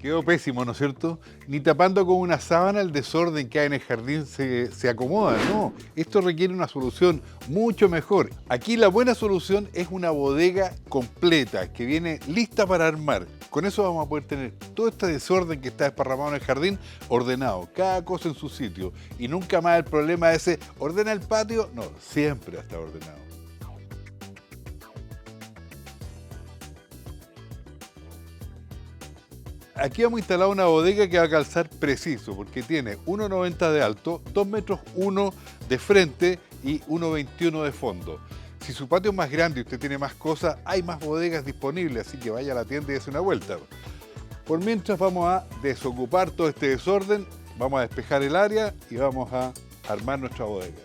Quedó pésimo, ¿no es cierto? Ni tapando con una sábana el desorden que hay en el jardín se acomoda, no. Esto requiere una solución mucho mejor. Aquí la buena solución es una bodega completa que viene lista para armar. Con eso vamos a poder tener todo este desorden que está desparramado en el jardín ordenado, cada cosa en su sitio. Y nunca más el problema ese, ¿ordena el patio? No, siempre está ordenado. Aquí hemos instalado una bodega que va a calzar preciso, porque tiene 1,90 de alto, 2 metros 1 de frente y 1,21 de fondo. Si su patio es más grande y usted tiene más cosas, hay más bodegas disponibles, así que vaya a la tienda y dése una vuelta. Por mientras vamos a desocupar todo este desorden, vamos a despejar el área y vamos a armar nuestra bodega.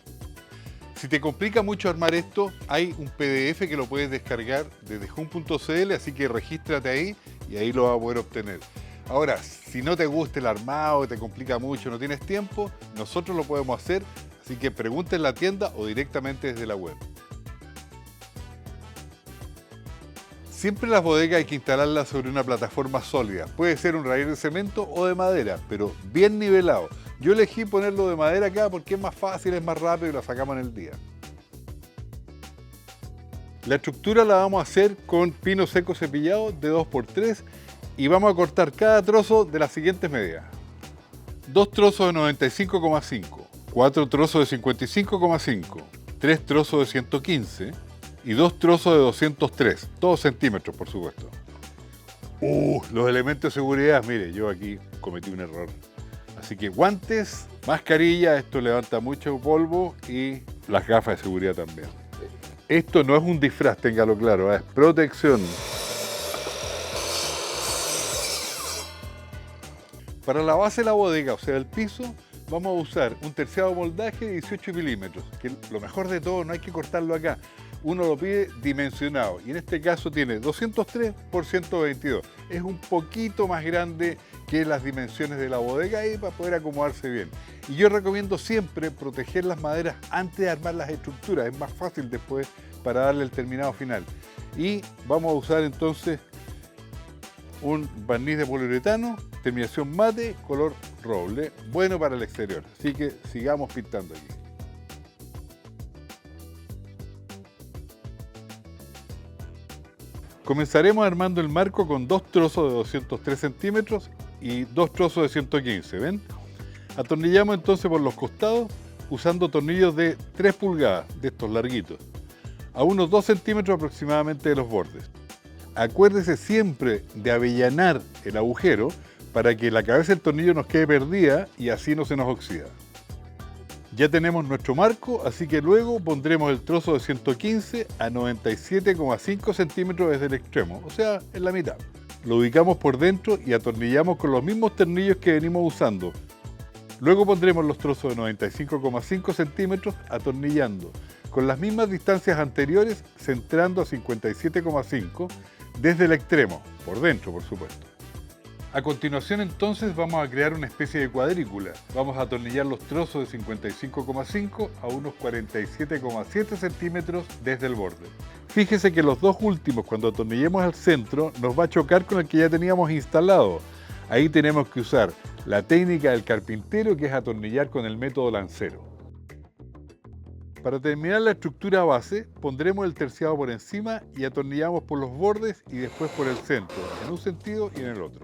Si te complica mucho armar esto, hay un PDF que lo puedes descargar desde jun.cl, así que regístrate ahí y ahí lo vas a poder obtener. Ahora, si no te gusta el armado, te complica mucho, no tienes tiempo, nosotros lo podemos hacer, así que pregunta en la tienda o directamente desde la web. Siempre las bodegas hay que instalarlas sobre una plataforma sólida. Puede ser un raíz de cemento o de madera, pero bien nivelado. Yo elegí ponerlo de madera acá porque es más fácil, es más rápido y lo sacamos en el día. La estructura la vamos a hacer con pino seco cepillado de 2×3 y vamos a cortar cada trozo de las siguientes medidas. 2 trozos de 95,5, 4 trozos de 55,5, 3 trozos de 115 y 2 trozos de 203, todos centímetros por supuesto. Los elementos de seguridad, mire, yo aquí cometí un error. Así que guantes, mascarilla, esto levanta mucho polvo y las gafas de seguridad también. Esto no es un disfraz, téngalo claro, es protección. Para la base de la bodega, o sea, el piso, vamos a usar un terciado moldaje de 18 milímetros, que lo mejor de todo, no hay que cortarlo acá. Uno lo pide dimensionado y en este caso tiene 203 por 122. Es un poquito más grande que las dimensiones de la bodega ahí para poder acomodarse bien. Y yo recomiendo siempre proteger las maderas antes de armar las estructuras, es más fácil después para darle el terminado final. Y vamos a usar entonces un barniz de poliuretano, terminación mate, color roble, bueno para el exterior. Así que sigamos pintando aquí. Comenzaremos armando el marco con 2 trozos de 203 centímetros y 2 trozos de 115, ¿ven? Atornillamos entonces por los costados usando tornillos de 3 pulgadas, de estos larguitos, a unos 2 centímetros aproximadamente de los bordes. Acuérdese siempre de avellanar el agujero para que la cabeza del tornillo nos quede perdida y así no se nos oxida. Ya tenemos nuestro marco, así que luego pondremos el trozo de 115 a 97,5 centímetros desde el extremo, o sea, en la mitad. Lo ubicamos por dentro y atornillamos con los mismos tornillos que venimos usando. Luego pondremos los trozos de 95,5 centímetros atornillando con las mismas distancias anteriores, centrando a 57,5 desde el extremo, por dentro por supuesto. A continuación entonces vamos a crear una especie de cuadrícula. Vamos a atornillar los trozos de 55,5 a unos 47,7 centímetros desde el borde. Fíjese que los dos últimos, cuando atornillemos al centro, nos va a chocar con el que ya teníamos instalado. Ahí tenemos que usar la técnica del carpintero, que es atornillar con el método lancero. Para terminar la estructura base, pondremos el terciado por encima y atornillamos por los bordes y después por el centro, en un sentido y en el otro.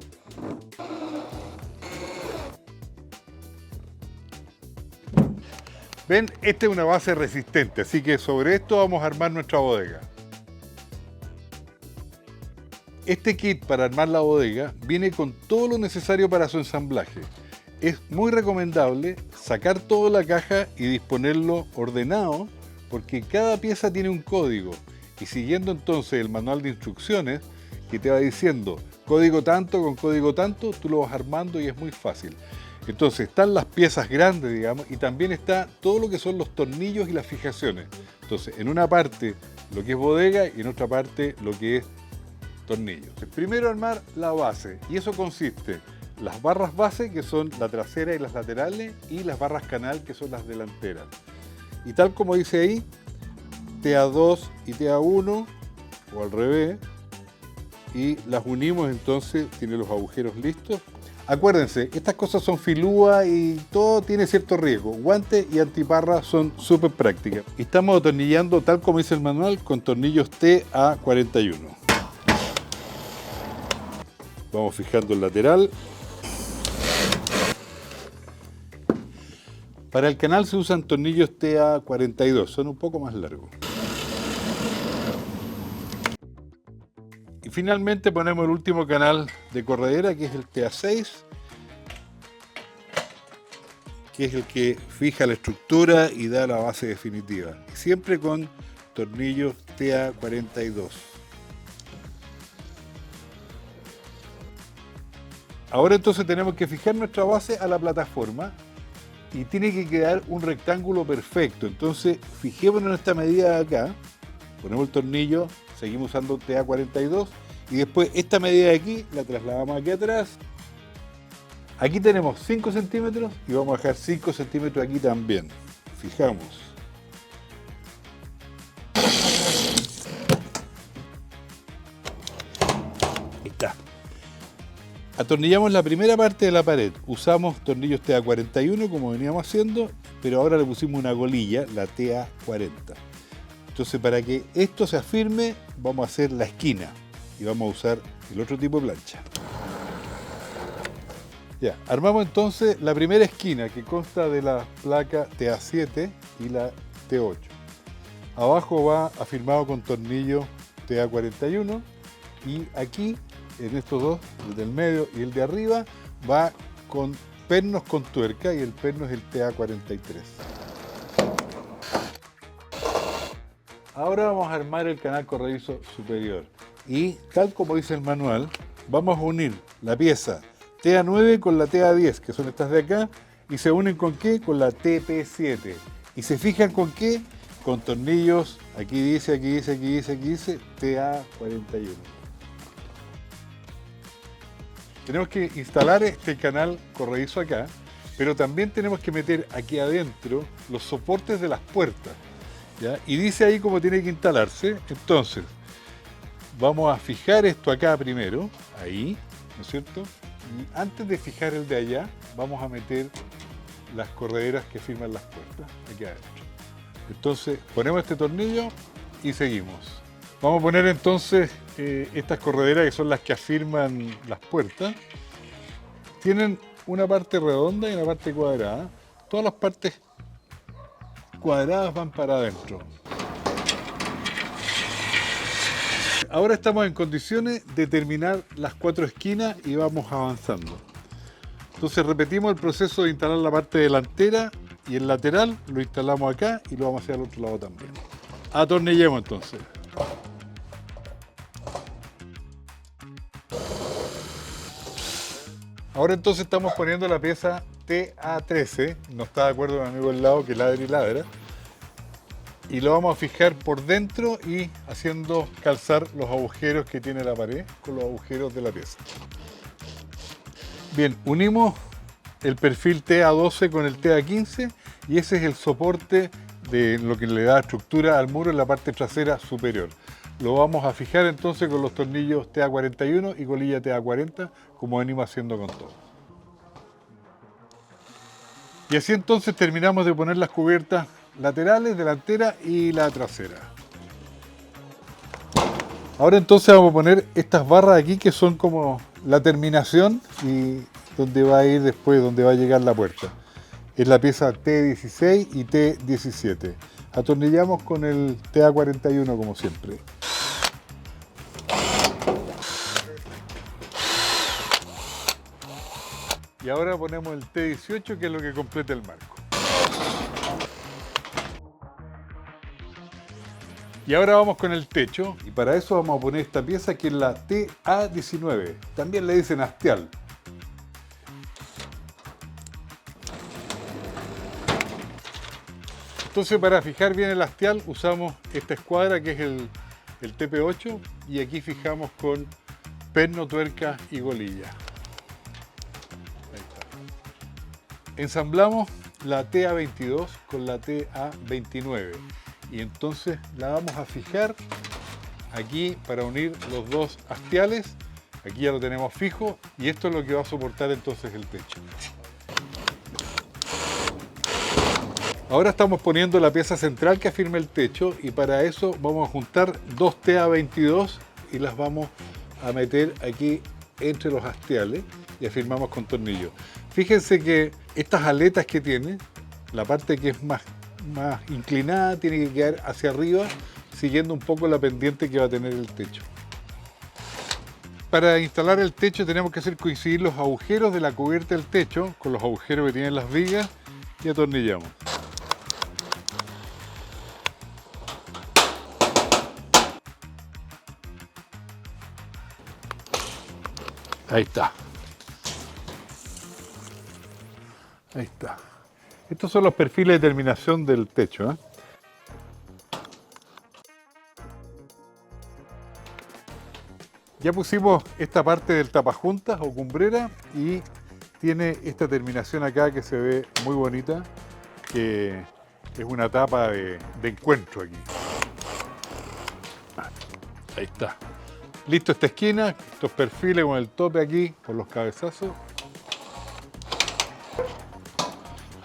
Ven, esta es una base resistente, así que sobre esto vamos a armar nuestra bodega. Este kit para armar la bodega viene con todo lo necesario para su ensamblaje. Es muy recomendable sacar toda la caja y disponerlo ordenado porque cada pieza tiene un código y siguiendo entonces el manual de instrucciones que te va diciendo código tanto con código tanto, tú lo vas armando y es muy fácil. Entonces están las piezas grandes, digamos, y también está todo lo que son los tornillos y las fijaciones. Entonces en una parte lo que es bodega y en otra parte lo que es tornillos. Primero armar la base y eso consiste las barras base, que son la trasera y las laterales, y las barras canal, que son las delanteras. Y tal como dice ahí, TA2 y TA1, o al revés, y las unimos, entonces tiene los agujeros listos. Acuérdense, estas cosas son filúas y todo tiene cierto riesgo. Guantes y antiparras son súper prácticas. Y estamos atornillando, tal como dice el manual, con tornillos TA41. Vamos fijando el lateral. Para el canal se usan tornillos TA42, son un poco más largos. Y finalmente ponemos el último canal de corredera, que es el TA6, que es el que fija la estructura y da la base definitiva. Y siempre con tornillos TA42. Ahora entonces tenemos que fijar nuestra base a la plataforma y tiene que quedar un rectángulo perfecto. Entonces fijémonos en esta medida de acá, ponemos el tornillo, seguimos usando TA42 y después esta medida de aquí la trasladamos aquí atrás. Aquí tenemos 5 centímetros y vamos a dejar 5 centímetros aquí también. Fijamos. Ahí está. Atornillamos la primera parte de la pared. Usamos tornillos TA41 como veníamos haciendo, pero ahora le pusimos una golilla, la TA40. Entonces, para que esto se afirme, vamos a hacer la esquina y vamos a usar el otro tipo de plancha. Ya, armamos entonces la primera esquina, que consta de la placa TA7 y la T8. Abajo va afirmado con tornillo TA41 y aquí, en estos dos, el del medio y el de arriba, va con pernos con tuerca y el perno es el TA43. Ahora vamos a armar el canal corredizo superior y, tal como dice el manual, vamos a unir la pieza TA9 con la TA10, que son estas de acá, y se unen ¿con qué? Con la TP7. ¿Y se fijan con qué? Con tornillos, aquí dice, aquí dice, aquí dice, aquí dice, TA41. Tenemos que instalar este canal corredizo acá, pero también tenemos que meter aquí adentro los soportes de las puertas, ¿ya? Y dice ahí cómo tiene que instalarse. Entonces, vamos a fijar esto acá primero, ahí, ¿no es cierto? Y antes de fijar el de allá, vamos a meter las correderas que firman las puertas aquí adentro. Entonces, ponemos este tornillo y seguimos. Vamos a poner entonces estas correderas, que son las que afirman las puertas. Tienen una parte redonda y una parte cuadrada. Todas las partes cuadradas van para adentro. Ahora estamos en condiciones de terminar las 4 esquinas y vamos avanzando. Entonces repetimos el proceso de instalar la parte delantera y el lateral lo instalamos acá y lo vamos a hacer al otro lado también. Atornillemos entonces. Ahora entonces estamos poniendo la pieza TA13, no está de acuerdo mi amigo del lado que ladra y ladra, y lo vamos a fijar por dentro y haciendo calzar los agujeros que tiene la pared con los agujeros de la pieza. Bien, unimos el perfil TA12 con el TA15 y ese es el soporte de lo que le da estructura al muro en la parte trasera superior. Lo vamos a fijar entonces con los tornillos TA41 y colilla TA40, como venimos haciendo con todo. Y así entonces terminamos de poner las cubiertas laterales, delantera y la trasera. Ahora entonces vamos a poner estas barras aquí que son como la terminación y donde va a ir después, donde va a llegar la puerta. Es la pieza T16 y T17. Atornillamos con el TA41 como siempre. Y ahora ponemos el T18, que es lo que completa el marco. Y ahora vamos con el techo, y para eso vamos a poner esta pieza que es la TA19. También le dicen hastial. Entonces, para fijar bien el hastial usamos esta escuadra que es el TP8 y aquí fijamos con perno, tuerca y golilla. Ahí está. Ensamblamos la TA22 con la TA29 y entonces la vamos a fijar aquí para unir los dos hastiales. Aquí ya lo tenemos fijo y esto es lo que va a soportar entonces el techo. Ahora estamos poniendo la pieza central que afirma el techo y para eso vamos a juntar dos TA22 y las vamos a meter aquí entre los hastiales y afirmamos con tornillos. Fíjense que estas aletas que tiene, la parte que es más inclinada tiene que quedar hacia arriba, siguiendo un poco la pendiente que va a tener el techo. Para instalar el techo tenemos que hacer coincidir los agujeros de la cubierta del techo con los agujeros que tienen las vigas y atornillamos. Ahí está. Ahí está. Estos son los perfiles de terminación del techo, ¿eh? Ya pusimos esta parte del tapajuntas o cumbrera y tiene esta terminación acá que se ve muy bonita, que es una tapa de encuentro aquí. Ahí está. Listo esta esquina, estos perfiles con el tope aquí, con los cabezazos.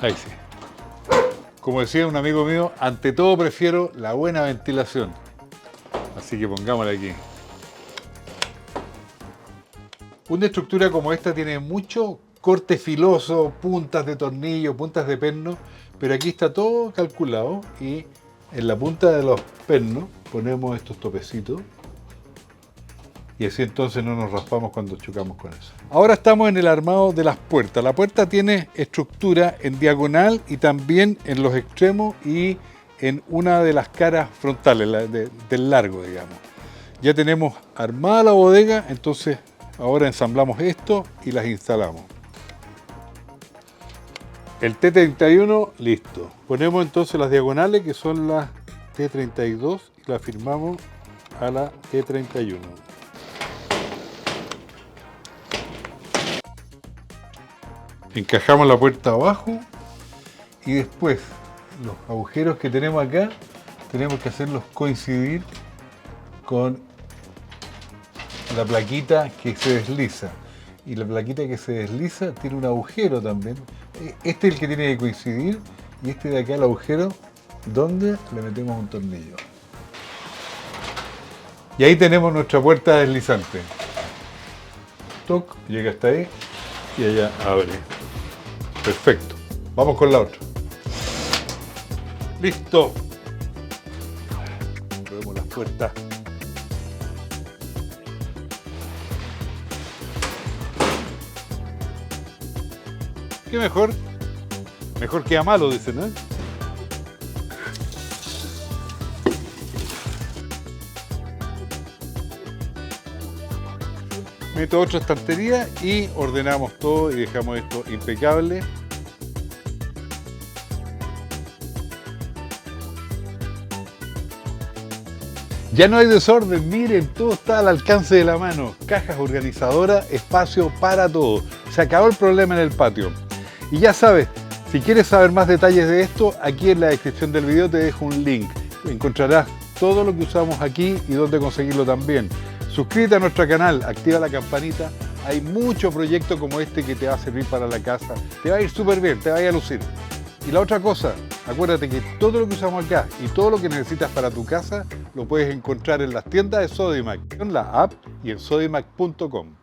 Ahí sí. Como decía un amigo mío, ante todo prefiero la buena ventilación. Así que pongámosla aquí. Una estructura como esta tiene mucho corte filoso, puntas de tornillo, puntas de perno, pero aquí está todo calculado y en la punta de los pernos ponemos estos topecitos. Y así entonces no nos raspamos cuando chocamos con eso. Ahora estamos en el armado de las puertas. La puerta tiene estructura en diagonal y también en los extremos y en una de las caras frontales, del largo, digamos. Ya tenemos armada la bodega, entonces ahora ensamblamos esto y las instalamos. El T31 listo. Ponemos entonces las diagonales que son las T32 y la firmamos a la T31. Encajamos la puerta abajo y después los agujeros que tenemos acá tenemos que hacerlos coincidir con la plaquita que se desliza. Y la plaquita que se desliza tiene un agujero también. Este es el que tiene que coincidir y este de acá el agujero donde le metemos un tornillo. Y ahí tenemos nuestra puerta deslizante. Toc, llega hasta ahí y allá abre. Perfecto. Vamos con la otra. Listo. Vemos las puertas. ¿Qué mejor? Mejor que a malo, dicen, ¿no? Meto otra estantería y ordenamos todo y dejamos esto impecable. Ya no hay desorden, miren, todo está al alcance de la mano. Cajas organizadoras, espacio para todo. Se acabó el problema en el patio. Y ya sabes, si quieres saber más detalles de esto, aquí en la descripción del video te dejo un link. Encontrarás todo lo que usamos aquí y dónde conseguirlo también. Suscríbete a nuestro canal, activa la campanita. Hay muchos proyectos como este que te va a servir para la casa. Te va a ir súper bien, te va a ir a lucir. Y la otra cosa, acuérdate que todo lo que usamos acá y todo lo que necesitas para tu casa lo puedes encontrar en las tiendas de Sodimac, en la app y en sodimac.com.